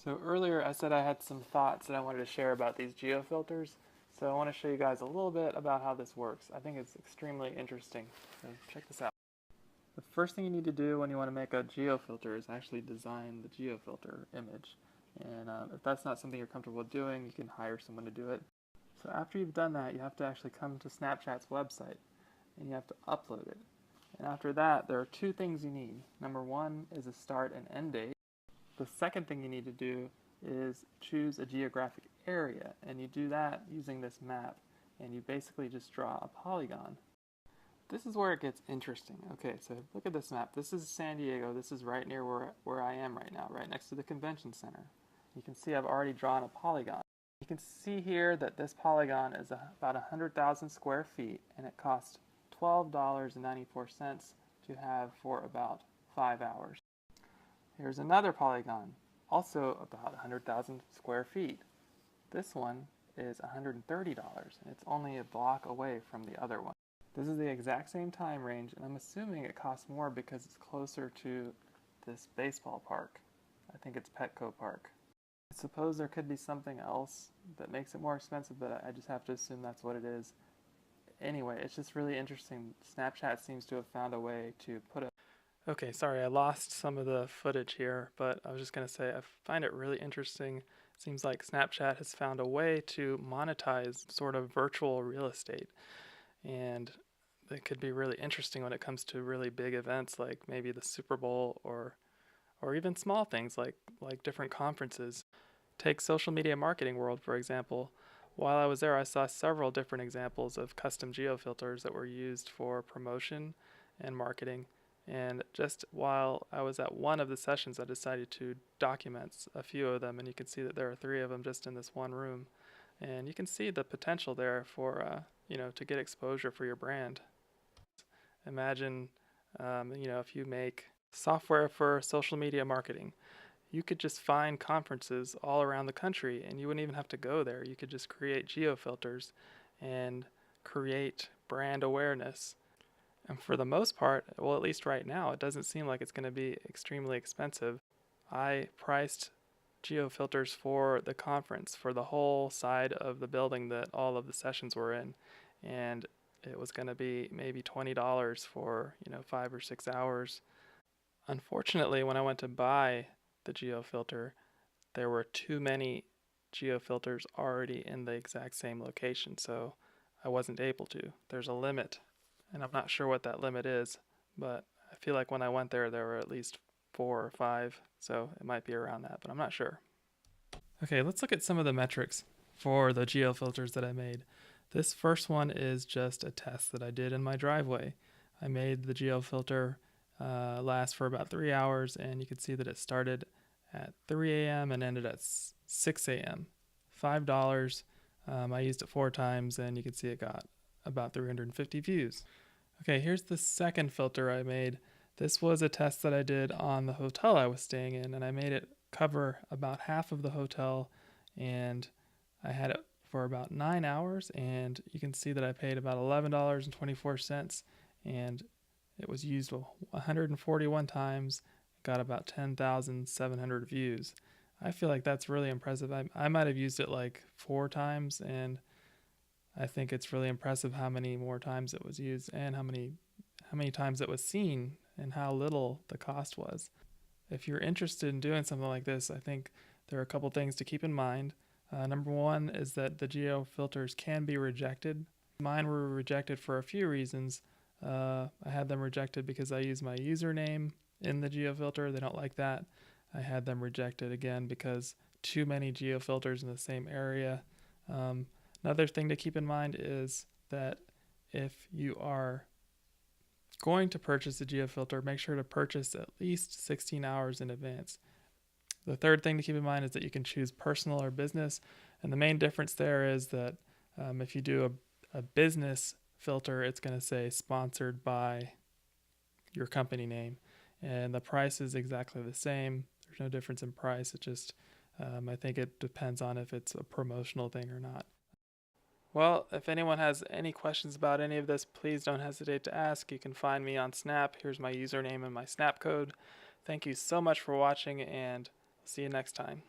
So earlier I said I had some thoughts that I wanted to share about these geofilters. So I want to show you guys a little bit about how this works. I think it's extremely interesting. So check this out. The first thing you need to do when you want to make a geofilter is actually design the geofilter image. And if that's not something you're comfortable doing, you can hire someone to do it. So after you've done that, you have to actually come to Snapchat's website and you have to upload it. And after that, there are two things you need. Number one is a start and end date. The second thing you need to do is choose a geographic area, and you do that using this map, and you basically just draw a polygon. This is where it gets interesting. Okay, so look at this map. This is San Diego. This is right near where I am right now, right next to the convention center. You can see I've already drawn a polygon. You can see here that this polygon is about 100,000 square feet, and it costs $12.94 to have for about 5 hours. Here's another polygon, also about 100,000 square feet. This one is $130, and it's only a block away from the other one. This is the exact same time range, and I'm assuming it costs more because it's closer to this baseball park. I think it's Petco Park. I suppose there could be something else that makes it more expensive, but I just have to assume that's what it is. Anyway, it's just really interesting. Snapchat seems to have found a way to put a... Okay, sorry, I lost some of the footage here, but I was just going to say I find it really interesting. It seems like Snapchat has found a way to monetize sort of virtual real estate, and it could be really interesting when it comes to really big events like maybe the Super Bowl or even small things like different conferences. Take social media marketing world, for example. While I was there, I saw several different examples of custom geofilters that were used for promotion and marketing. And just while I was at one of the sessions, I decided to document a few of them, and you can see that there are 3 of them just in this one room. And you can see the potential there for, to get exposure for your brand. Imagine, if you make software for social media marketing, you could just find conferences all around the country, and you wouldn't even have to go there. You could just create geofilters and create brand awareness. And for the most part, well, at least right now, it doesn't seem like it's going to be extremely expensive. I priced geofilters for the conference, for the whole side of the building that all of the sessions were in, and it was going to be maybe $20 for 5 or 6 hours. Unfortunately, when I went to buy the geofilter, there were too many geofilters already in the exact same location, so I wasn't able to. There's a limit, and I'm not sure what that limit is, but I feel like when I went there were at least 4 or 5, so it might be around that, but I'm not sure. Okay, let's look at some of the metrics for the geofilters that I made. This first one is just a test that I did in my driveway. I made the geofilter last for about 3 hours, and you can see that it started at 3 a.m. and ended at 6 a.m. $5. I used it 4 times, and you can see it got about 350 views. Okay, here's the second filter I made. This was a test that I did on the hotel I was staying in, and I made it cover about half of the hotel, and I had it for about 9 hours, and you can see that I paid about $11.24, and it was used 141 times, got about 10,700 views. I feel like that's really impressive. I might have used it like 4 times, and I think it's really impressive how many more times it was used and how many times it was seen and how little the cost was. If you're interested in doing something like this, I think there are a couple things to keep in mind. Number one is that the geofilters can be rejected. Mine were rejected for a few reasons. I had them rejected because I used my username in the geofilter. They don't like that. I had them rejected again because too many geofilters in the same area. Another thing to keep in mind is that if you are going to purchase a geofilter, make sure to purchase at least 16 hours in advance. The third thing to keep in mind is that you can choose personal or business, and the main difference there is that if you do a business filter, it's going to say sponsored by your company name, and the price is exactly the same. There's no difference in price. It just I think it depends on if it's a promotional thing or not. Well, if anyone has any questions about any of this, please don't hesitate to ask. You can find me on Snap. Here's my username and my Snap code. Thank you so much for watching, and see you next time.